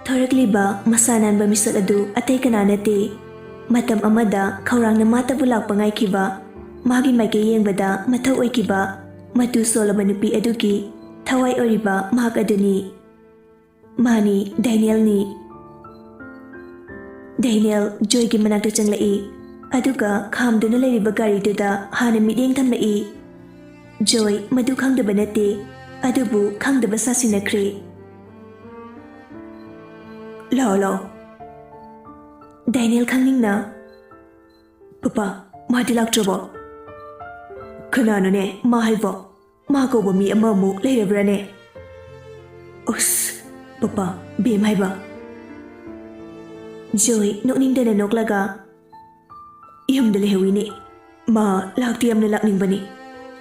Thorakliba masanan ba misal adu atay kananate. Matam amada kaurang na matabulak pangaykiba. Magi maigayeng mataw oykiba. Matu solaba nupi aduki. Thawai oriba mahak aduni. Mani Daniel ni. Daniel Joy gi manakta changlai. Aduga khamduna lairiba gari duda hana mideng thamlai. Joy madu khangdaba nate. Adubu khangdaba sasinakre. Lao. Daniel khangning na. Papa, madilak trobo. Kanano ne, mahaibo. Mago ba mi amamu lairabra ne. Us, Papa, be mahaiba. Joy, nokning dana noklaga. Iyamda lehawi ne. Ma, lakti amna lakning bani.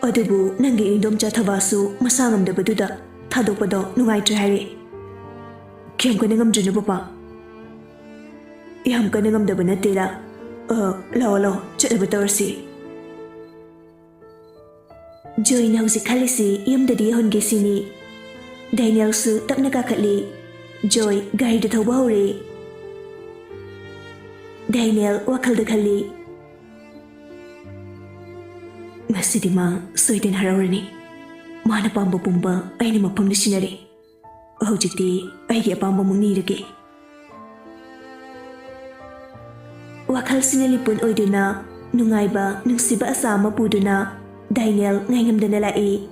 Adubu, nangi indom cha thabasu, masangam da baduda. Thadok pado, nungai trahari. Kiyam ka nangam dyan na Papa. Iyam ka nangam da ba natira. Lao, chat na ba tawarsi. Joy na husik halisi, iyam da di ahon gisini. Daniel su tap nakakali. Joy, gari da thaw bahuri. Daniel wakal da kali. Masidi ma, soydin harawrani. Mana pamba pumba, ay ni mapam na sinari. Hojikti, aigi apamba mong nirage. Wakal sinalipun oiduna, nungayba nung siba asama puduna, Daniel ngayngam na nalai.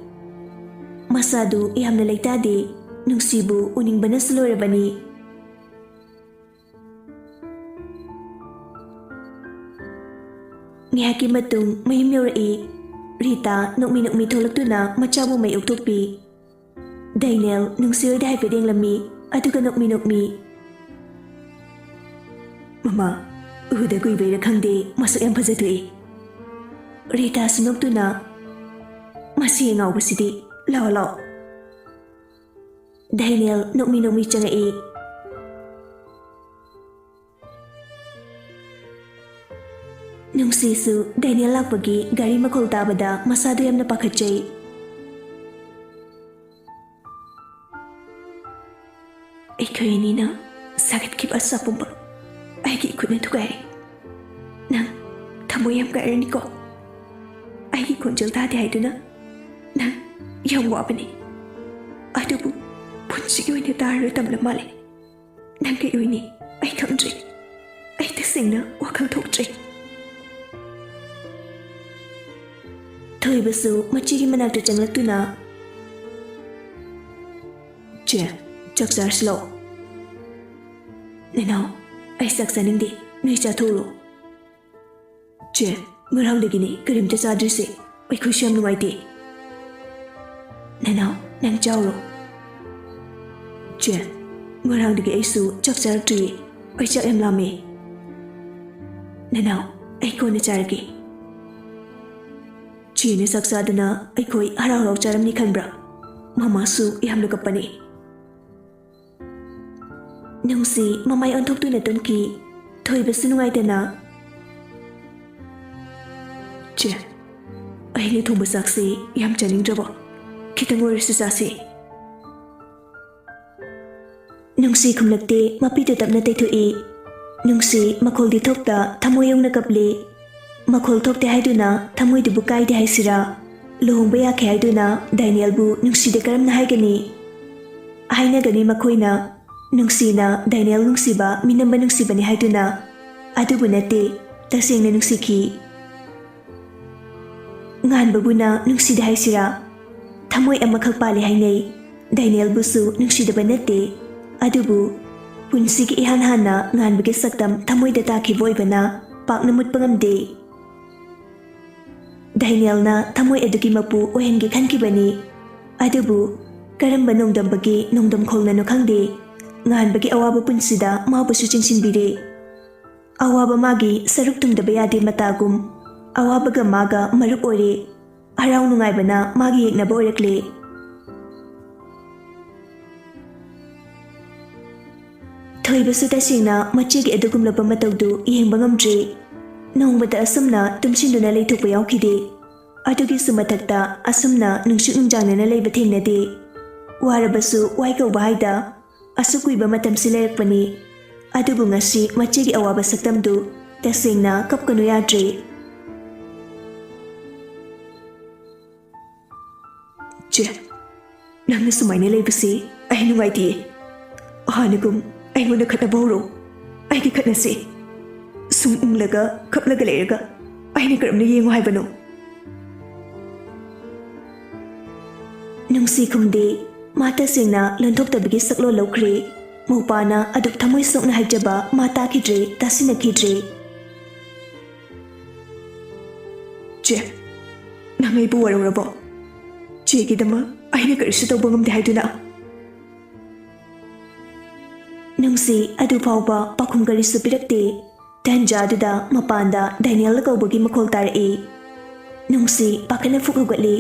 Masadu iham na laytadi, nung sibu uning ba na salorabani. Ngayaki matung mayim yorai, Rita nukmi tholaktu na machabu may uktukpi. Daniel nung siyoy dahay pedeng lami, aduga nukmi. Mama, uhuda ko ibay na khangde, masuk yang pazatu eh. Rita sunoktu na, masih ngaw basidi, lao. Daniel nukmi changa eh. Nung sisu, Daniel lakpagi gari makol tabada masado yam na pakachay. Ikaw na sakit kiba sa pumpa. Ay ikut na tugay. Nang tamoyam ka erni ko. Ay kunjal tadi ay na. Nang yang wapa ni. Aduh bu, punsi ko ni taro tam na mali. Nang kayo ni ay kamdri. Ay tasing na wakal Thokchom. Thôi basu machigi manakta changlaktu na. Che, chakzar slow. Nanaw, ay saksaning di, nuy cha thuro. Che, ngarang dagini karimta sadrisi, ay kusyam nungay di. Nanaw, nang chawro. Che, ngarang dagi ay su chakzar tri, ay chak em lami. Nanaw, ay ko na chargi. Chini saksadana ay ko'y haraw-raw charam ni kanbra. Mamasu iham kapani. Nung si mamay ontok tu na tunki, thoy basu nungay dana. Che, ay ni thong basaksi iham chaning draba. Kita ngor sasasi. Nung si kumlagte mapito tap na taytui. Nung si makol di thokta tamoyong nakapli. Makol thokte haiduna thamoy dubu kaide haisira. Luhongba yakhe haiduna Daniel bu nungside karam na haigani. Haina gani makoina nungsina Daniel nungsiba minamba nungsiba ni haiduna. Adubu nate taseng na nungsiki. Ngan babuna nungsida haisira. Thamoy amakak pali hainay. Daniel busu nungsida ba nate. Adubu punsigi ihan-hana ngan bagi saktam thamoy data kivoy bana pak namut pangamde. Daniel na tamoy adugi mapu ohengi khankibani. Adubu karamba nongdam bagi nongdam kholna no khangde. Ngan bagi awaba punsida mabusu chingsinbire. Awaba magi saruk tungdaba yade matagum. Awaba ga maga marup ore. Haraw nungay bana magi yeknaba orakle. Thoy basu tasingna machigi adugumlaba matawdu ihengba ngamdre. Nongbada asumna tumsinduna laythokpa yawkhide. Adugi sumathakta asumna nungsuk nungjangna layba thengnade. Warabasu waikauba haida asuk kuiba matamsi lerapani adubu ngasi machigi awaba saktamdu tasengna kapkanu yadre che nangna sumaina leibasi ai nungaiti hanagum ai ngona khatna bawro ai gi khatna se sum umlaga kaplaga lerega ai ni karamna yengo haibano nungsi khumde mata singna lanthoktabigi saklo lokre mupana aduk thamoi sokna haijaba mata khidre tasina khidre che nangai bu warabo che gi dama aina karisu to bangam dai duna nungsi adu phawba pakhum karisu pirakte tanja duda mapanda Daniel kawbagi makhol tarai nungsi pakana fukugatli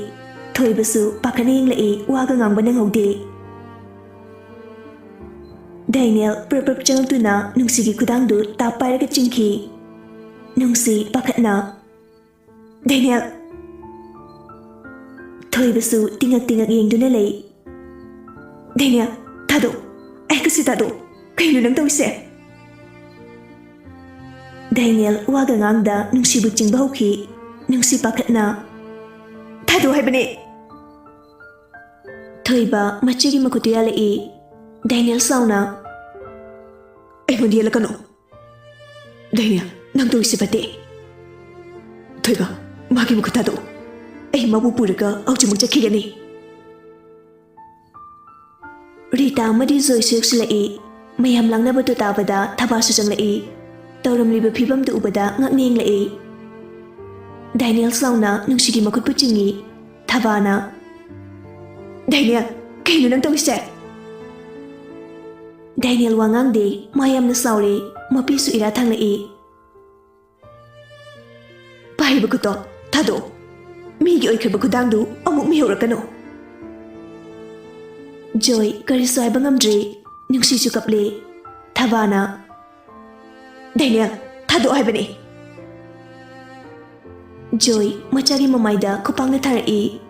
thoibasu pakana yinglai waga ngangba nanghaude Daniel prapap changtuna nungsi gi kudangdu ta pairaga chingki nungsi pakatna Daniel thoibasu tingak yengduna lei Daniel tado ai kasi tado kaino nang tawise Daniel waga ngangda nungsi bu chingba hauki nungsi pakatna tado haibane thoiba machigi makutu yalai Daniel sauna ai mundi yalakano Daniel nang tawise pate thoiba magi mukutado ai mabu puraga aujimuk chakhigani Rita madi zoi sekslai mayam langna batu tabada thabasu changlai tauramliba phibam du ubada ngakning lai Daniel sauna nungsigi makut puchingi thabana Daniel kaino nang tawise Daniel wangang de mayam na saure mapi su ira thanglai pai bakuto thado migi oikhaba kudangdu amuk mi horakano Joy kari soy bangamdre nungsi chu kaple thabana Daniel thado haibani Joy machagi mamaida khupangna tharai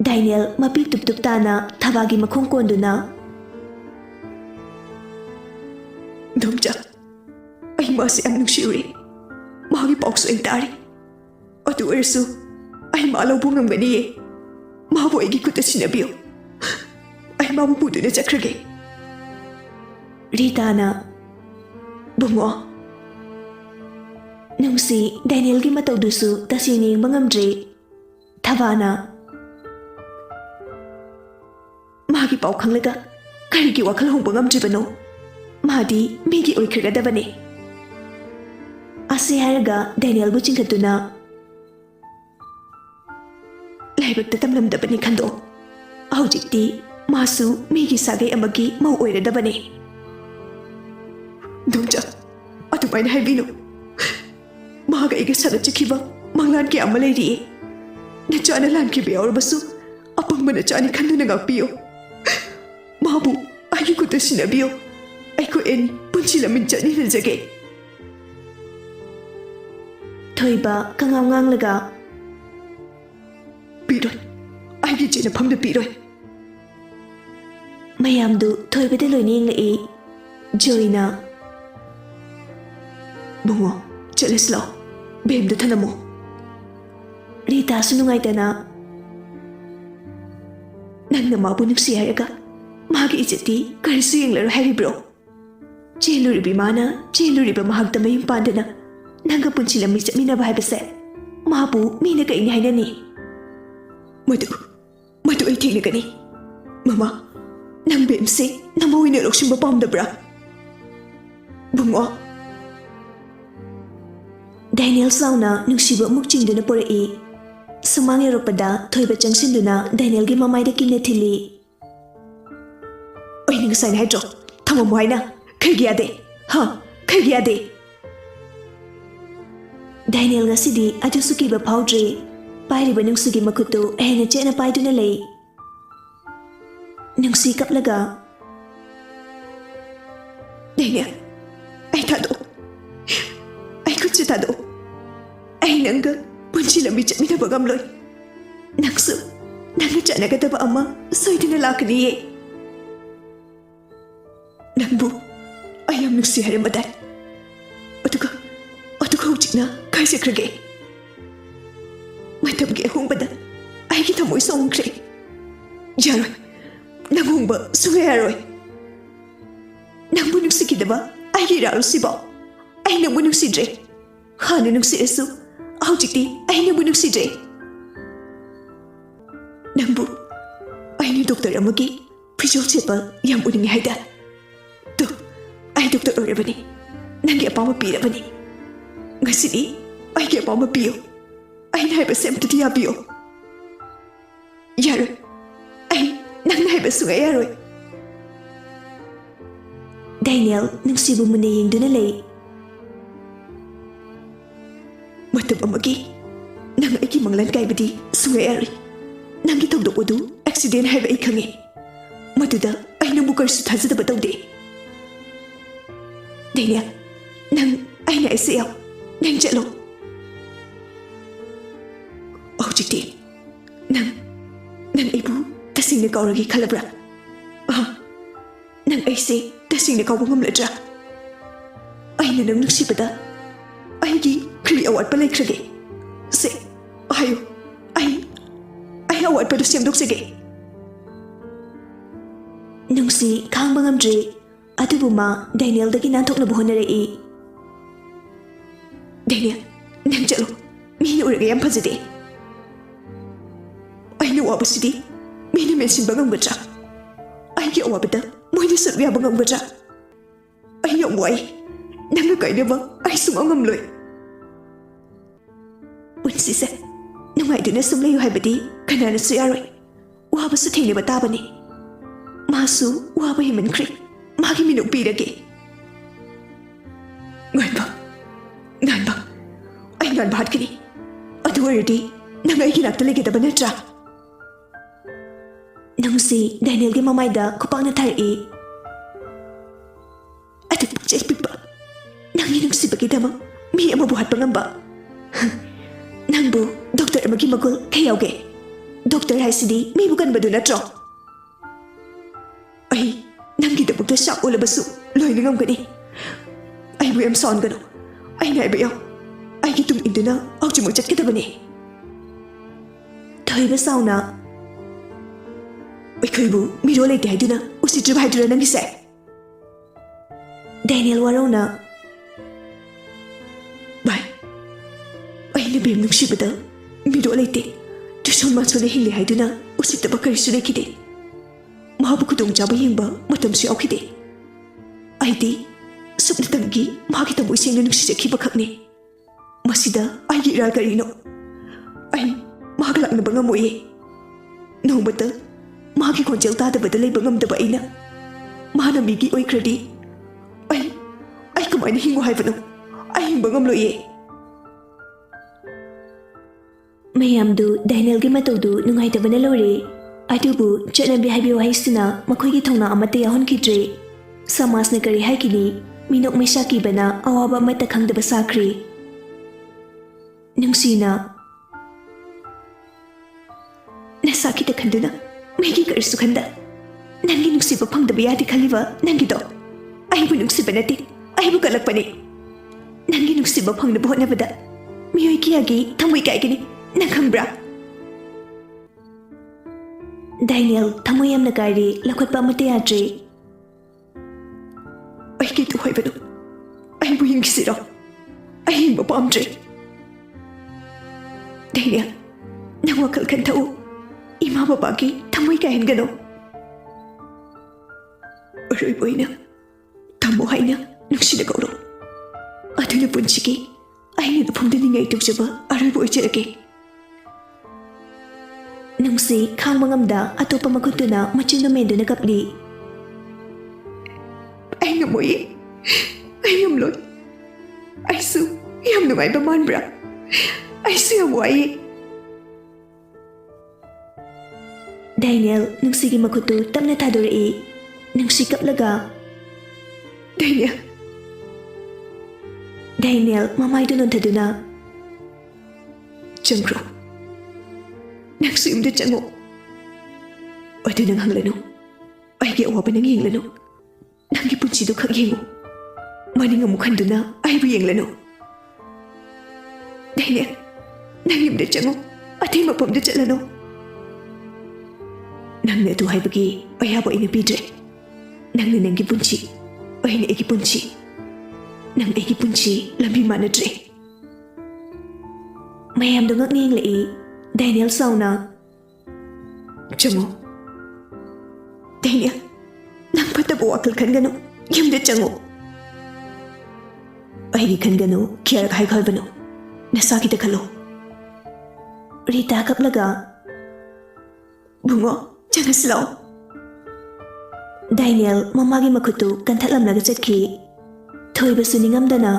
Daniel mapi tup tana thabagi makhong konduna Domja ai masi am nungsiuri magi poksu entari adu ersu ai malo bungam gani mabu egi kuta sinabiyo ai mabu pudu na chakrage Ritana bungo nungsi Daniel gi matau dusu tasini bangamdre thabana magi pau khanglaga kari gi wakhal hong bangamdre bano madi migi oikhraga dabane ase haraga Daniel bu chingkatuna laibak tamlam dabani khando aujikti masu migi sagai amagi mau oira dabani Domja atumaina haibino maga iga sana chikhiba manglan ki amalai ri na chana lan ki be aur basu apang mana chani khanduna ngakpiyo mabu ai ku tasinabiyo ai ko en punchila min chani rajage thoiba kangang laga Piroi, ai gi chena phamda piroi. Mayamdu thoibade loining lai Joyna Bungo, chaleslo, bemda thanamo Rita sunungai tana Nangna mabu nuksi haraga magi ijati karisu yenglaro haribro Cheluribi mana cheluriba mahagta mayum pandana nanga punchilami chapminaba haibase mabu mina kaini hainani Madu ay tinagani Mama nang bemsi namoy na loksin bapamdabra Bungo Daniel sauna nungsiba mukchingduna porai Sumang yaropada thoiba changsinduna Daniel gi mamayda kinethili Oy nang sain haidro thamamo haina khaigiyade ha khaigiyade Daniel gasidi ajusuki ba phawdre Pairiba nungsugi makutu hena chena paiduna lei nungsi kaplaga Daniel ai thado ai kuchi thado ai nanga punchilami chapmina bagamloi nangsu nanga chanagadaba ama soidina lakni ꯅꯪꯕꯨ ꯑꯩ ꯌꯥꯝ ꯅꯨꯡꯁꯤ ꯍꯥꯏꯔꯝꯕꯗꯥꯏ ꯑꯗꯨꯒ ꯍꯧꯖꯤꯛꯅ ꯀꯥꯏ ꯆꯠꯈ꯭ꯔꯒꯦ ꯃꯇꯝꯒꯤ ꯑꯍꯣꯡꯕꯗ ꯑꯩꯒꯤ ꯊꯃꯣꯏ ꯁꯣꯛꯈ꯭ꯔꯦ ꯌꯥꯔꯣꯏ ꯅꯪ ꯍꯣꯡꯕ ꯁꯨꯡꯌꯥ ꯌꯥꯔꯣꯏ ꯅꯪꯕꯨ ꯅꯨꯡꯁꯤꯈꯤꯗꯕ ꯑꯩꯒꯤ ꯏꯔꯥꯜꯁꯤꯕꯣ ꯑꯩ ꯅꯪꯕꯨ ꯅꯨꯡꯁꯤꯗ꯭ꯔꯦ ꯍꯥꯟꯅ ꯅꯨꯡꯁꯤꯔꯁꯨ ꯍꯧꯖꯤꯛꯇꯤ ꯑꯩ ꯅꯪꯕꯨ ꯅꯨꯡꯁꯤꯗ꯭ꯔꯦ ꯅꯪꯕꯨ ꯑꯩꯅ ꯗꯣꯛꯇꯔ ꯑꯃꯒꯤ ꯐꯤꯖꯣꯜ ꯁꯦꯠꯄ ꯌꯥꯝ ꯎꯅꯤꯡꯉꯦ ꯍꯥꯏꯗꯥꯏ ꯇꯣ ꯑꯩ ꯗꯣꯛꯇꯔ ꯑꯣꯏꯔꯕꯅꯤ ꯅꯪꯒꯤ ꯑꯄꯥꯝꯕ ꯄꯤꯔꯕꯅꯤ ꯉꯁꯤꯗꯤ ꯑꯩꯒꯤ ꯑꯄꯥꯝꯕ ꯄꯤꯌꯨ ꯑꯩꯅ ꯍꯥꯏꯕꯁꯦ ꯑꯝꯇꯗꯤ ꯌꯥꯕꯤꯌꯨ ꯌꯥꯔꯣꯏ ꯑꯩ ꯅꯪꯅ ꯍꯥꯏꯕ ꯁꯨꯡꯌꯥ ꯌꯥꯔꯣꯏ ꯗꯥꯏꯅꯦꯜ ꯅꯨꯡꯁꯤꯕꯨ ꯃꯨꯟꯅ ꯌꯦꯡꯗꯨꯅ ꯂꯩ ꯃꯇꯝ ꯑꯃꯒꯤ ꯅꯪ ꯑꯩꯒꯤ ꯃꯪꯂꯥꯟ ꯀꯥꯏꯕꯗꯤ ꯁꯨꯡꯌꯥ ꯌꯥꯔꯣꯏ ꯅꯪꯒꯤ ꯊꯧꯗꯣꯛ ꯑꯗꯨ ꯑꯦꯛꯁꯤꯗꯦꯟ ꯍꯥꯏꯕ ꯑꯩ ꯈꯪꯉꯤ ꯃꯗꯨꯗ ꯑꯩ ꯅꯪꯕꯨ ꯀꯔꯤꯁꯨ ꯊꯥꯖꯗꯕ ꯇꯧꯗꯦ ꯗꯥꯏꯅꯦꯜ ꯅꯪ ꯑꯩꯅ ꯑꯩꯁꯦ ꯌꯥꯎ ꯅꯪ ꯆꯠꯂꯣ ꯍꯧꯖꯤꯛꯇꯤ ꯅꯪ ꯑꯩꯕꯨ ꯇꯁꯦꯡꯅ ꯀꯥꯎꯔꯒꯦ ꯈꯜꯂꯕ꯭ꯔꯥ ꯅꯪ ꯑꯩꯁꯦ ꯇꯁꯦꯡꯅ ꯀꯥꯎꯕ ꯉꯝꯂꯗ꯭ꯔꯥ ꯑꯩꯅ ꯅꯪ ꯅꯨꯡꯁꯤꯕꯗ ꯑꯩꯒꯤ ꯀꯔꯤ ꯑꯋꯥꯠꯄ ꯂꯩꯈ꯭ꯔꯒꯦ ꯁꯦ ꯍꯥꯏꯌꯨ ꯑꯩ ꯑꯋꯥꯠꯄꯗꯨ ꯁꯦꯝꯗꯣꯛꯆꯒꯦ ꯅꯨꯡꯁꯤ ꯈꯥꯡꯕ ꯉꯝꯗ꯭ꯔꯦ ꯑꯗꯨꯕꯨ ꯃꯥ ꯗꯥꯏꯅꯦꯜꯗꯒꯤ ꯅꯥꯟꯊꯣꯛꯅꯕ ꯍꯣꯠꯅꯔꯛꯏ ꯗꯥꯏꯅꯦꯜ ꯅꯪ ꯆꯠꯂꯣ ꯃꯤꯅ ꯎꯔꯒ ꯌꯥꯝ ꯐꯖꯗꯦ ꯑꯩꯅ ꯋꯥꯕꯁꯤꯗꯤ ꯃꯤꯅ ꯃꯦꯟꯁꯤꯟꯕ ꯉꯝꯒꯗ꯭ꯔꯥ ꯑꯩꯒꯤ ꯑꯋꯥꯕꯗ ꯃꯣꯏꯅ ꯁꯔꯨꯛ ꯌꯥꯕ ꯉꯝꯒꯗ꯭ꯔꯥ ꯑꯩ ꯌꯥꯝ ꯋꯥꯏ ꯅꯪꯒ ꯀꯥꯏꯅꯕ ꯑꯩ ꯁꯨꯡꯉꯝ ꯉꯝꯂꯣꯏ ꯄꯨꯟꯁꯤꯁꯦ ꯅꯨꯡꯉꯥꯏꯗꯨꯅ ꯁꯨꯝ ꯂꯩꯌꯨ ꯍꯥꯏꯕꯗꯤ ꯀꯅꯥꯅꯁꯨ ꯌꯥꯔꯣꯏ ꯋꯥꯕꯁꯨ ꯊꯦꯡꯅꯕ ꯇꯥꯕꯅꯤ ꯃꯥꯁꯨ ꯋꯥꯕ ꯍꯦꯟꯃꯟꯈ꯭ꯔꯦ ꯃꯥꯒꯤ ꯃꯤꯅꯨꯡ ꯄꯤꯔꯒꯦ ꯉꯥꯟꯕ ꯑꯩ ꯉꯥꯟꯕ ꯍꯥꯠꯀꯅꯤ ꯑꯗꯨ ꯑꯣꯏꯔꯗꯤ ꯅꯪ ꯑꯩꯒꯤ ꯅꯥꯛꯇ ꯂꯩꯒꯗꯕ ꯅꯠꯇ꯭ꯔꯥ ꯅꯨꯡꯁꯤ ꯗꯥꯏꯅꯦꯜꯒꯤ ꯃꯃꯥꯏꯗ ꯈꯨꯄꯥꯛꯅ ꯊꯥꯔꯛꯏ ꯑꯗꯨ ꯄꯤꯛꯆꯩ ꯄꯤꯛꯄ ꯅꯪꯒꯤ ꯅꯨꯡꯁꯤꯕꯒꯤꯗꯃꯛ ꯃꯤ ꯑꯃꯕꯨ ꯍꯥꯠꯄ ꯉꯝꯕ ꯅꯪꯕꯨ ꯗꯣꯛꯇꯔ ꯑꯃꯒꯤ ꯃꯒꯨꯜ ꯀꯩ ꯌꯥꯎꯒꯦ ꯗꯣꯛꯇꯔ ꯍꯥꯏꯁꯤꯗꯤ ꯃꯤꯕꯨ ꯀꯟꯕꯗꯨ ꯅꯠꯇ꯭ꯔꯣ ꯑꯩ ꯅꯪꯒꯤꯗꯃꯛꯇ ꯁꯥ ꯑꯣꯜꯂꯕꯁꯨ ꯂꯣꯏꯅ ꯉꯝꯒꯅꯤ ꯑꯩꯕꯨ ꯌꯥꯝ ꯁꯥꯎꯟꯒꯅꯨ ꯑꯩꯅ ꯍꯥꯏꯕ ꯌꯥꯎ ꯑꯩꯒꯤ ꯇꯨꯡ ꯏꯟꯗꯨꯅ ꯍꯧꯖꯤꯛꯃꯛ ꯆꯠꯀꯗꯕꯅꯤ ꯊꯣꯏꯕ ꯁꯥꯎꯅ ꯑꯩꯈꯣꯏꯕꯨ ꯃꯤꯔꯣꯜ ꯂꯩꯇꯦ ꯍꯥꯏꯗꯨꯅ ꯎꯁꯤꯠꯇ꯭ꯔꯕ ꯍꯥꯏꯗꯨꯔꯥ ꯅꯪꯒꯤꯁꯦ ꯗꯥꯏꯅꯦꯜ ꯋꯥꯔꯧꯅ ꯚꯥꯏ ꯑꯩꯅ ꯕꯦꯝ ꯅꯨꯡꯁꯤꯕꯗ ꯃꯤꯔꯣꯜ ꯂꯩꯇꯦ ꯇꯨꯁꯣꯟ ꯃꯥꯁꯣꯟꯅ ꯍꯤꯡꯂꯦ ꯍꯥꯏꯗꯨꯅ ꯎꯁꯤꯠꯇꯕ ꯀꯔꯤꯁꯨ ꯂꯩꯈꯤꯗꯦ ꯃꯥꯕꯨ ꯈꯨꯗꯣꯡꯆꯥꯕ ꯌꯦꯡꯕ ꯃꯇꯝꯁꯨ ꯌꯥꯎꯈꯤꯗꯦ ꯑꯩꯗꯤ ꯁꯨꯞꯅꯇꯪꯒꯤ ꯃꯥꯒꯤ ꯊꯃꯣꯏ ꯁꯦꯡꯅ ꯅꯨꯡꯁꯤꯖꯈꯤꯕ ꯈꯛꯅꯤ ꯃꯁꯤꯗ ꯑꯩꯒꯤ ꯏꯔꯥꯜ ꯀꯔꯤꯅꯣ ꯑꯩ ꯃꯥꯒ ꯂꯥꯛꯅꯕ ꯉꯝꯃꯣꯏꯌꯦ ꯅꯣꯡꯃꯇ ꯃꯥꯒꯤ ꯈꯣꯟꯖꯦꯜ ꯇꯥꯗꯕꯗ ꯂꯩꯕ ꯉꯝꯗꯕ ꯑꯩꯅ ꯃꯥꯅ ꯃꯤꯒꯤ ꯑꯣꯏꯈ꯭ꯔꯗꯤ ꯑꯩ ꯀꯃꯥꯏꯅ ꯍꯤꯡꯉꯨ ꯍꯥꯏꯕꯅꯣ ꯑꯩ ꯍꯤꯡꯕ ꯉꯝꯂꯣꯏꯌꯦ ꯃꯌꯥꯝꯗꯨ ꯗꯥꯏꯅꯦꯜꯒꯤ ꯃꯇꯧꯗꯨ ꯅꯨꯡꯉꯥꯏꯇꯕꯅ ꯂꯣꯏꯔꯦ ꯑꯗꯨꯕꯨ ꯆꯠꯅꯕꯤ ꯍꯥꯏꯕ ꯋꯥꯍꯩꯁꯤꯅ ꯃꯈꯣꯏꯒꯤ ꯊꯧꯅꯥ ꯑꯃꯠꯇ ꯌꯥꯎꯍꯟꯈꯤꯗ꯭ꯔꯦ ꯁꯃꯥꯖꯅ ꯀꯔꯤ ꯍꯥꯏꯈꯤꯅꯤ ꯃꯤꯅꯣꯛ ꯃꯩꯁꯥ ꯀꯤꯕꯅ ꯑꯋꯥꯕ ꯑꯃꯠꯇ ꯈꯪꯗꯕ ꯁꯥꯈ꯭ꯔꯦ ꯅꯨꯡꯁꯤꯅ ꯅꯁꯥ ꯈꯤꯇ ꯈꯟꯗꯨꯅ ꯃꯤꯒꯤ ꯀꯔꯤꯁꯨ ꯈꯟꯗ ꯅꯪꯒꯤ ꯅꯨꯡꯁꯤꯕ ꯐꯪꯗꯕ ꯌꯥꯗꯦ ꯈꯜꯂꯤꯕ ꯅꯪꯒꯤꯗꯣ ꯑꯩꯕꯨ ꯅꯨꯡꯁꯤꯕ ꯅꯠꯇꯦ ꯑꯩꯕꯨ ꯀꯜꯂꯛꯄꯅꯤ ꯅꯪꯒꯤ ꯅꯨꯡꯁꯤꯕ ꯐꯪꯅꯕ ꯍꯣꯠꯅꯕꯗ ꯃꯤꯑꯣꯏ ꯀꯌꯥꯒꯤ ꯊꯃꯣꯏ ꯀꯥꯏꯒꯅꯤ ꯅꯪ ꯈꯪꯕ꯭ꯔꯥ ꯗꯥꯏꯅꯦꯜ ꯊꯃꯣꯏ ꯌꯥꯝꯅ ꯀꯥꯏꯔꯦ ꯂꯧꯈꯠꯄ ꯑꯃꯠꯇ ꯌꯥꯗ꯭ꯔꯦ ꯑꯩ ꯀꯩꯗꯧ ꯍꯥꯏꯕꯅꯣ ꯑꯩꯕꯨ ꯍꯤꯡꯈꯤꯁꯤꯔꯣ ꯑꯩ ꯍꯤꯡꯕ ꯄꯥꯝꯗ꯭ꯔꯦ ꯗꯥꯏꯅꯦꯜ ꯅꯪ ꯋꯥꯈꯜ ꯈꯟꯊꯛꯎ ꯏꯃꯥ ꯕꯕꯥꯒꯤ ꯊꯃꯣꯏ ꯀꯥꯏꯍꯟꯒꯅꯨ ꯑꯔꯣꯏꯕ ꯑꯣꯏꯅ ꯊꯝꯃꯣ ꯍꯥꯏꯅ ꯅꯨꯡꯁꯤꯅ ꯀꯧꯔꯣ ꯑꯗꯨꯅ ꯄꯨꯟꯁꯤꯒꯤ ꯑꯩꯅ ꯐꯣꯡꯗꯅꯤꯡꯉꯥꯏ ꯇꯧꯖꯕ ꯑꯔꯣꯏꯕ ꯑꯣꯏꯖꯔꯒꯦ ꯅꯨꯡꯁꯤ ꯈꯥꯡꯕ ꯉꯝꯗ ꯑꯇꯣꯞꯄ ꯃꯈꯨꯠꯇꯨꯅ ꯃꯆꯤꯟꯗꯨ ꯃꯦꯟꯗꯨꯅ ꯀꯞꯂꯤ ꯑꯩ ꯉꯝꯃꯣꯏꯌꯦ ꯑꯩ ꯉꯝꯂꯣꯏ ꯑꯩꯁꯨ ꯌꯥꯝ ꯅꯨꯡꯉꯥꯏꯕ ꯃꯥꯟꯕ꯭ꯔꯥ ꯑꯩꯁꯨ ꯌꯥꯝ ꯋꯥꯏꯌꯦ ꯗꯥꯏꯅꯦꯜ ꯅꯨꯡꯁꯤꯒꯤ ꯃꯈꯨꯠꯇꯨ ꯇꯞꯅ ꯊꯥꯗꯣꯔꯛꯏ ꯅꯨꯡꯁꯤ ꯀꯞꯂꯒ ꯗꯥꯏꯅꯦꯜ ꯃꯃꯥꯏꯗꯨ ꯅꯣꯟꯊꯗꯨꯅ ꯆꯪꯈ꯭ꯔꯣ ꯅꯪꯁꯨ ꯌꯨꯝꯗ ꯆꯪꯉꯣ ꯑꯗꯨ ꯅꯪ ꯍꯪꯂꯅꯨ ꯑꯩꯒꯤ ꯑꯋꯥꯕ ꯅꯪ ꯌꯦꯡꯂꯅꯨ ꯅꯪꯒꯤ ꯄꯨꯟꯁꯤꯗꯨ ꯈꯛ ꯌꯦꯡꯉꯨ ꯃꯅꯤꯡ ꯑꯃꯨꯛ ꯍꯟꯗꯨꯅ ꯑꯩꯕꯨ ꯌꯦꯡꯂꯅꯨ ꯗꯥꯏꯅꯦꯜ ꯅꯪ ꯌꯨꯝꯗ ꯆꯪꯉꯨ ꯑꯇꯩ ꯃꯐꯝꯗ ꯆꯠꯂꯅꯨ ꯅꯪꯅ ꯑꯗꯨ ꯍꯥꯏꯕꯒꯤ ꯑꯌꯥꯕ ꯑꯩꯅ ꯄꯤꯗ꯭ꯔꯦ ꯅꯪꯅ ꯅꯪꯒꯤ ꯄꯨꯟꯁꯤ ꯑꯩꯅ ꯑꯩꯒꯤ ꯄꯨꯟꯁꯤ ꯅꯪ ꯑꯩꯒꯤ ꯄꯨꯟꯁꯤ ꯂꯝꯕꯤ ꯃꯥꯟꯅꯗ꯭ꯔꯦ ꯃꯌꯥꯝꯗꯣ ꯉꯛꯅ ꯌꯦꯡꯂꯛꯏ ꯗꯥꯏꯅꯦꯜ ꯁꯥꯎꯅ ꯆꯪꯉꯨ ꯗꯥꯏꯅꯦꯜ ꯅꯪ ꯐꯠꯇꯕ ꯋꯥꯈꯜ ꯈꯟꯒꯅꯨ ꯌꯨꯝꯗ ꯆꯪꯉꯨ ꯑꯩꯒꯤ ꯈꯟꯒꯅꯨ ꯀꯌꯥꯔꯛ ꯍꯥꯏꯈ꯭ꯔꯕꯅꯣ ꯅꯁꯥꯒꯤꯗ ꯈꯜꯂꯣ ꯔꯤꯇꯥ ꯀꯞꯂꯒ ꯕꯨꯡꯉꯣ ꯆꯪꯉꯁꯤ ꯂꯥꯛꯑꯣ ꯗꯥꯏꯅꯦꯜ ꯃꯃꯥꯒꯤ ꯃꯈꯨꯠꯇꯨ ꯀꯟꯊꯠꯂꯝꯂꯒ ꯆꯠꯈꯤ ꯊꯣꯏꯕꯁꯨ ꯅꯤꯡꯉꯝꯗꯅ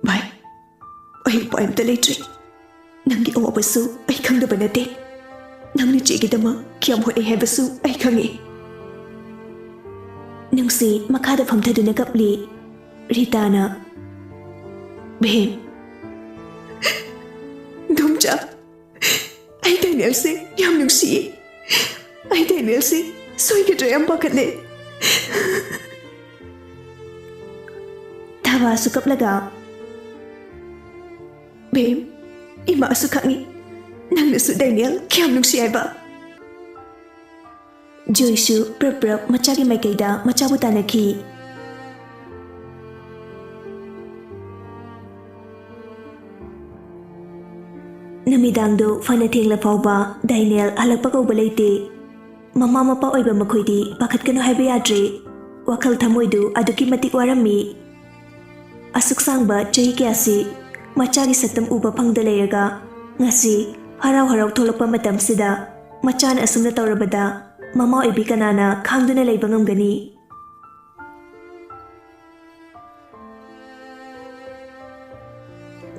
ꯚꯥꯏ ꯑꯩ ꯎꯄꯥꯏ ꯑꯝꯇ ꯂꯩꯇ꯭ꯔꯦ ꯅꯪꯒꯤ ꯑꯋꯥꯕꯁꯨ ꯑꯩ ꯈꯪꯗꯕ ꯅꯠꯇꯦ ꯅꯪꯅ ꯆꯦꯒꯤꯗꯃꯛ ꯀꯌꯥꯝ ꯍꯣꯠꯅꯩ ꯍꯥꯏꯕꯁꯨ ꯑꯩ ꯈꯪꯉꯤ ꯅꯨꯡꯁꯤ ꯃꯈꯥꯗ ꯐꯝꯊꯗꯨꯅ ꯀꯞꯂꯤ ꯔꯤꯇꯥꯅ ꯕꯦꯝ ꯗꯣꯝꯆꯥ ꯑꯩ ꯗꯥꯏꯅꯦꯜꯁꯦ ꯌꯥꯝ ꯅꯨꯡꯁꯤꯌꯦ ꯑꯩ ꯗꯥꯏꯅꯦꯜꯁꯦ ꯁꯣꯏꯒꯗ꯭ꯔꯥ ꯌꯥꯝ ꯄꯥꯈꯠꯂꯦ ꯊꯕꯥꯁꯨ ꯀꯞꯂꯒ ꯕꯦꯝ ꯏꯃꯥꯁꯨ ꯈꯪꯉꯤ ꯅꯪꯅꯁꯨ ꯗꯥꯏꯅꯦꯜ ꯀꯌꯥꯝ ꯅꯨꯡꯁꯤ ꯍꯥꯏꯕ ꯖꯣꯏꯁꯨ ꯄ꯭ꯔꯞ ꯄ꯭ꯔꯞ ꯃꯆꯥꯒꯤ ꯃꯥꯏꯀꯩꯗ ꯃꯆꯥꯕꯨ ꯇꯥꯟꯅꯈꯤ ꯅꯨꯃꯤꯗꯥꯡꯗꯣ ꯐꯅ ꯊꯦꯡꯂ ꯐꯥꯎꯕ ꯗꯥꯏꯅꯦꯜ ꯍꯜꯂꯛꯄ ꯀꯧꯕ ꯂꯩꯇꯦ ꯃꯃꯥ ꯃꯄꯥ ꯑꯣꯏꯕ ꯃꯈꯣꯏꯗꯤ ꯄꯥꯈꯠꯀꯅꯨ ꯍꯥꯏꯕ ꯌꯥꯗ꯭ꯔꯦ ꯋꯥꯈꯜ ꯊꯃꯣꯏꯗꯨ ꯑꯗꯨꯛꯀꯤ ꯃꯇꯤꯛ ꯋꯥꯔꯝꯃꯤ ꯑꯁꯨꯛ ꯁꯥꯡꯕ ꯆꯍꯤ ꯀꯌꯥꯁꯤ ꯃꯆꯥꯒꯤ ꯁꯛꯇꯝ ꯎꯕ ꯐꯪꯗ ꯂꯩꯔꯒ ꯉꯁꯤ ꯍꯔꯥꯎ ꯍꯔꯥꯎ ꯊꯣꯛꯂꯛꯄ ꯃꯇꯝꯁꯤꯗ ꯃꯆꯥꯅ ꯑꯁꯨꯝꯅ ꯇꯧꯔꯕꯗ ꯃꯃꯥ ꯑꯣꯏꯕꯤ ꯀꯅꯥꯅ ꯈꯥꯡꯗꯨꯅ ꯂꯩꯕ ꯉꯝꯒꯅꯤ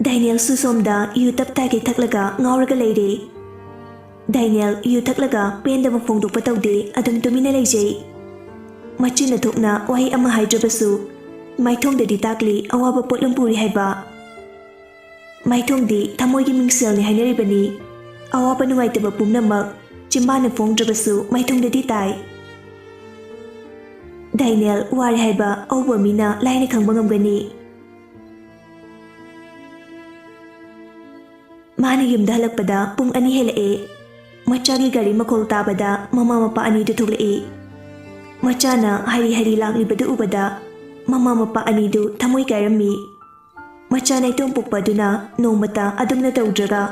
ꯗꯥꯏꯅꯦꯜꯁꯨ ꯁꯣꯝꯗ ꯌꯨ ꯇꯞ ꯇꯥꯏꯒꯩ ꯊꯛꯂꯒ ꯉꯥꯎꯔꯒ ꯂꯩꯔꯦ ꯗꯥꯏꯅꯦꯜ ꯌꯨ ꯊꯛꯂꯒ ꯄꯦꯟꯗꯕ ꯐꯣꯡꯗꯣꯛꯄ ꯇꯧꯗꯦ ꯑꯗꯨꯝ ꯇꯨꯃꯤꯟꯅ ꯂꯩꯖꯩ ꯃꯆꯤꯟꯅ ꯊꯣꯛꯅ ꯋꯥꯍꯩ ꯑꯃ ꯍꯥꯏꯗ꯭ꯔꯕꯁꯨ ꯃꯥꯏꯊꯣꯡꯗꯗꯤ ꯇꯥꯛꯂꯤ ꯑꯋꯥꯕ ꯄꯣꯠꯂꯨꯝ ꯄꯨꯔꯤ ꯍꯥꯏꯕ ꯃꯥꯏꯊꯣꯡꯗꯤ ꯊꯃꯣꯏꯒꯤ ꯃꯤꯡꯁꯦꯜꯅꯤ ꯍꯥꯏꯅꯔꯤꯕꯅꯤ ꯑꯋꯥꯕ ꯅꯨꯡꯉꯥꯏꯇꯕ ꯄꯨꯝꯅꯃꯛ ꯆꯤꯝꯕꯥꯅ ꯐꯣꯡꯗ꯭ꯔꯕꯁꯨ ꯃꯥꯏꯊꯣꯡꯗꯗꯤ ꯇꯥꯏ ꯗꯥꯏꯅꯦꯜ ꯋꯥꯔꯦ ꯍꯥꯏꯕ ꯑꯎꯕ ꯃꯤꯅ ꯂꯥꯏꯅ ꯈꯪꯕ ꯉꯝꯒꯅꯤ ꯃꯥꯅ ꯌꯨꯝꯗ ꯍꯜꯂꯛꯄꯗ ꯄꯨꯡ 2 ꯍꯦꯜꯂꯛꯑꯦ ꯃꯆꯥꯒꯤ ꯒꯥꯔꯤ ꯃꯈꯣꯜ ꯇꯥꯕꯗ ꯃꯃꯥ ꯃꯄꯥ ꯑꯅꯤꯗꯨ ꯊꯣꯛꯂꯛꯏ ꯃꯆꯥꯅ ꯍꯥꯏꯔꯤ ꯍꯥꯏꯔꯤ ꯂꯥꯛꯂꯤꯕꯗꯨ ꯎꯕꯗ ꯃꯃꯥ ꯃꯄꯥ ꯑꯅꯤꯗꯨ ꯊꯃꯣꯏ ꯀꯥꯏꯔꯝꯃꯤ ꯃꯆꯥ ꯅꯥꯏꯇꯣꯝ ꯄꯣꯛꯄ ꯑꯗꯨꯅ ꯅꯣꯡꯃꯇ ꯑꯗꯨꯝꯅ ꯇꯧꯗ꯭ꯔꯒ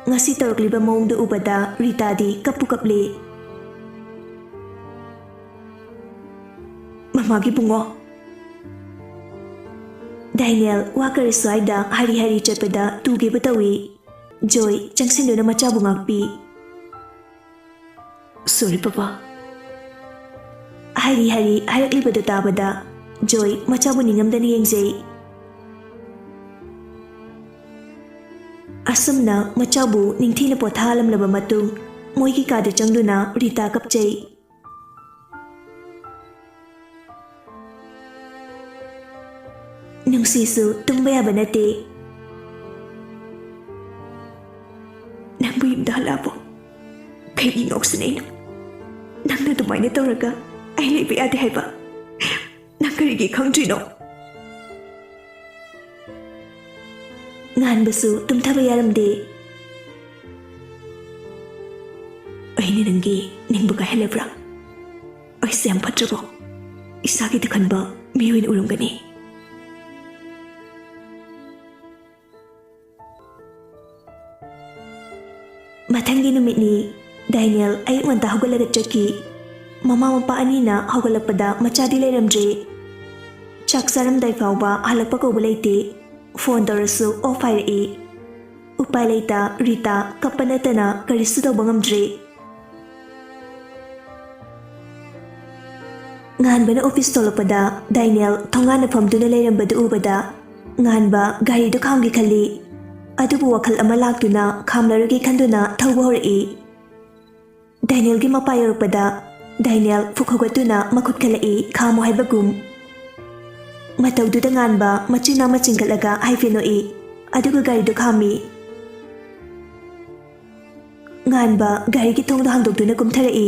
ꯉꯁꯤ ꯇꯧꯔꯛꯂꯤꯕ ꯃꯑꯣꯡꯗꯨ ꯎꯕꯗ ꯔꯤꯇꯥꯗꯤ ꯀꯞꯄꯨ ꯀꯞꯂꯤ ꯃꯃꯥꯒꯤ ꯕꯨꯡꯉꯣ ꯗꯥꯏꯅꯦꯜ ꯋꯥ ꯀꯔꯤ ꯁ꯭ꯋꯥꯏꯗ ꯍꯥꯏꯔꯤ ꯍꯥꯏꯔꯤ ꯆꯠꯄꯗ ꯇꯨꯒꯦꯕ ꯇꯧꯏ ꯖꯣꯏ ꯆꯪꯁꯤꯟꯗꯨꯅ ꯃꯆꯥꯕꯨ ꯉꯥꯛꯄꯤ ꯁꯣꯔꯤ ꯄꯄꯥ ꯍꯥꯏꯔꯤ ꯍꯥꯏꯔꯤ ꯍꯥꯏꯔꯛꯂꯤꯕꯗꯨ ꯇꯥꯕꯗ ꯖꯣꯏ ꯃꯆꯥꯕꯨ ꯅꯤꯡꯉꯝꯗꯅ ꯌꯦꯡꯖꯩ ꯑꯁꯨꯝꯅ ꯃꯆꯥꯕꯨ ꯅꯤꯡꯊꯤꯅ ꯄꯣꯊꯥꯍꯜꯂꯝꯂꯕ ꯃꯇꯨꯡ ꯃꯣꯏꯒꯤ ꯀꯥꯗ ꯆꯪꯗꯨꯅ ꯔꯤꯇꯥ ꯀꯞꯆꯩ ꯅꯨꯡꯁꯤꯁꯨ ꯇꯨꯝꯕ ꯌꯥꯕ ꯅꯠꯇꯦ ꯅꯪꯕꯨ ꯌꯨꯝꯗ ꯍꯜꯂꯛꯑꯕꯣ ꯀꯩꯒꯤ ꯉꯥꯎꯁꯤꯟꯅꯩꯅꯣ ꯅꯪꯅ ꯑꯗꯨꯃꯥꯏꯅ ꯇꯧꯔꯒ ꯑꯩ ꯂꯩꯕ ꯌꯥꯗꯦ ꯍꯥꯏꯕ ꯅꯪ ꯀꯔꯤꯒꯤ ꯈꯪꯗ꯭ꯔꯤꯅꯣ ꯉꯥꯟꯕꯁꯨ ꯇꯨꯝꯊꯕ ꯌꯥꯔꯝꯗꯦ ꯑꯩꯅ ꯅꯪꯒꯤ ꯅꯤꯡꯕ ꯀꯥꯏꯍꯜꯂꯕ꯭ꯔꯥ ꯑꯩꯁꯦ ꯌꯥꯝ ꯐꯠꯇ꯭ꯔꯕꯣ ꯏꯁꯥꯒꯤꯗ ꯈꯟꯕ ꯃꯤꯑꯣꯏꯅ ꯎꯔꯝꯒꯅꯤ ꯃꯊꯪꯒꯤ ꯅꯨꯃꯤꯠꯅꯤ ꯗꯥꯏꯅꯦꯜ ꯑꯌꯨꯛ ꯉꯟꯇꯥ ꯍꯧꯒꯠꯂꯒ ꯆꯠꯈꯤ ꯃꯃꯥ ꯃꯄꯥ ꯑꯅꯤꯅ ꯍꯧꯒꯠꯂꯛꯄꯗ ꯃꯆꯥꯗꯤ ꯂꯩꯔꯝꯗ꯭ꯔꯦ ꯆꯥꯛ ꯆꯥꯔꯝꯗꯥꯏ ꯐꯥꯎꯕ ꯍꯜꯂꯛꯄ ꯀꯧꯕ ꯂꯩꯇꯦ ꯐꯣꯟ ꯇꯧꯔꯁꯨ ꯑꯣꯐ ꯍꯥꯏꯔꯛꯏ ꯎꯄꯥꯏ ꯂꯩꯇ ꯔꯤꯇꯥ ꯀꯞꯄ ꯅꯠꯇꯅ ꯀꯔꯤꯁꯨ ꯇꯧꯕ ꯉꯝꯗ꯭ꯔꯦ ꯉꯥꯟꯕꯅ ꯑꯣꯐꯤꯁ ꯊꯣꯛꯂꯛꯄꯗ ꯗꯥꯏꯅꯦꯜ ꯊꯣꯡꯒꯥꯟꯗ ꯐꯝꯗꯨꯅ ꯂꯩꯔꯝꯕꯗꯨ ꯎꯕꯗ ꯉꯥꯟꯕ ꯒꯥꯔꯤꯗꯨ ꯈꯥꯝꯒꯦꯈꯜꯂꯤ ꯑꯗꯨꯕꯨ ꯋꯥꯈꯜ ꯑꯃ ꯂꯥꯛꯇꯨꯅ ꯈꯥꯝꯂꯔꯣꯏꯒꯦ ꯈꯟꯗꯨꯅ ꯊꯧꯕ ꯍꯧꯔꯛꯏ ꯗꯥꯏꯅꯦꯜꯒꯤ ꯃꯄꯥ ꯌꯧꯔꯛꯄꯗ ꯗꯥꯏꯅꯦꯜ ꯐꯨꯛ ꯍꯧꯒꯠꯇꯨꯅ ꯃꯈꯨꯠ ꯈꯜꯂꯛꯏ ꯈꯥꯝꯃꯣ ꯍꯥꯏꯕꯒꯨꯝ ꯃꯇꯧꯗꯨꯗ ꯉꯥꯟꯕ ꯃꯆꯤꯟ ꯑꯃ ꯆꯤꯡꯈꯠꯂꯒ ꯍꯥꯏꯐꯦꯠ ꯅꯣꯛꯏ ꯑꯗꯨꯒ ꯒꯥꯔꯤꯗꯨ ꯈꯥꯝꯃꯤ ꯉꯥꯟꯕ ꯒꯥꯔꯤꯒꯤ ꯊꯣꯡꯗꯣ ꯍꯥꯡꯗꯣꯛꯇꯨꯅ ꯀꯨꯝꯊꯔꯛꯏ